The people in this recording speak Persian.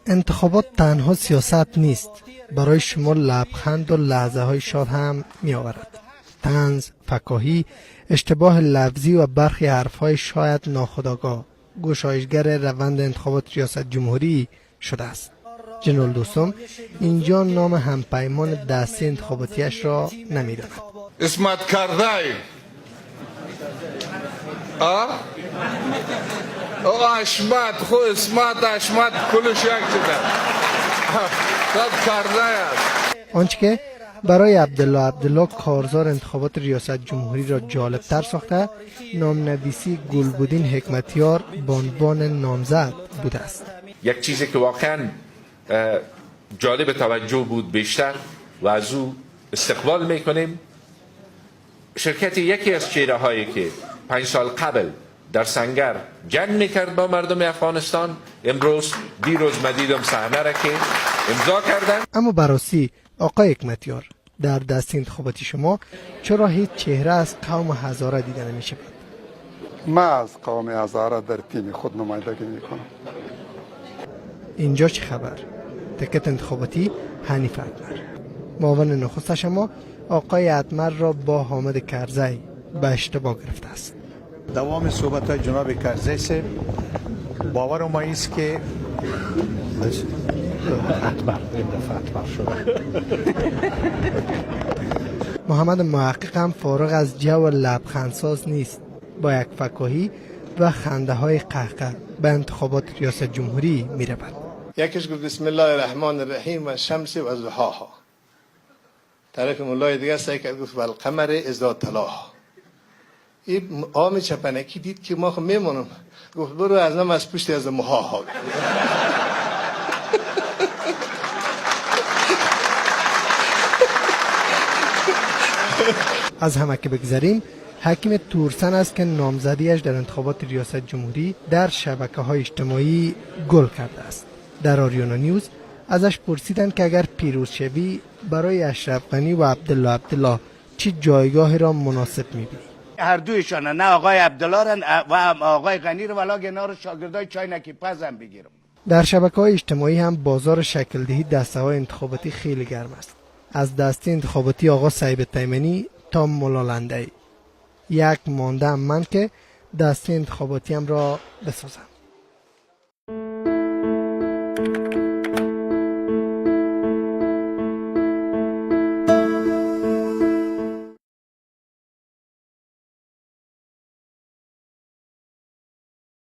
انتخابات تنها سیاست نیست، برای شما لبخند و لحظه های شاد هم می آورد. طنز، فکاهی، اشتباه لفظی و برخی حرفهای شاید ناخودآگاه گشایشگر روند انتخابات ریاست جمهوری شده است. جنرال دوستم اینجا نام همپیمان دسته انتخاباتیش را نمی داند. اسمت کردای او اشمت خو اسمت اشمت کلش یک شده صد کردای است. آنچه که برای عبدالله کارزار انتخابات ریاست جمهوری را جالب تر ساخته، نامنویسی گلبدین حکمتیار به عنوان نامزد بوده است. یک چیزی که واقعا جالب توجه بود بیشتر و از او استقبال میکنیم، شرکت یکی از چهره هایی که 5 سال قبل در سنگر جنگ میکرد با مردم افغانستان، امروز دیروز مدیدم صحنه را که امضا کردن. اما براسی آقای حکمتیار، در دسته انتخاباتی شما چرا هیچ چهره از قوم هزاره دیده نمی شود؟ من از قوم هزاره در تیم خود نمایندگی میکنم. اینجا چه خبر؟ تکت انتخاباتی حنیف اتمر. معاون نخست شما آقای اتمر را با حامد کرزی به اشتباه گرفته است. دوام صحبت های جناب کرزی سے باور ما است که محمد محقق هم فارغ از جو لبخندساز نیست. با یک فکاهی و خنده های قهقه به انتخابات ریاست جمهوری می رود. یکیش گفت بسم الله الرحمن الرحیم و شمس و ضحاها. طرف مولای دیگه سعی کرد گفت والقمر اذا تلاها. این عام چپنکی دید که ما خب میمونم، گفت برو از نم از پشت از مهاها. از همه که بگذریم، حکیم تورسن است که نامزدیش در انتخابات ریاست جمهوری در شبکه‌های اجتماعی گل کرده است. در آریانا نیوز ازش پرسیدند که اگر پیروز شوی برای اشرف غنی و عبدالله چه جایگاهی را مناسب می‌بینی؟ هر دویشان، نه آقای عبدالله و آقای غنی رو، ولی اینا رو شاگردای چاینکی پزم بگیرم. در شبکه‌های اجتماعی هم بازار شکل‌دهی دسته‌های انتخاباتی خیلی گرم است. از دسته انتخاباتی آقا سعید تیمنی تا ملالنده‌ای. یک مانده من که دسته انتخاباتیم را بسازم.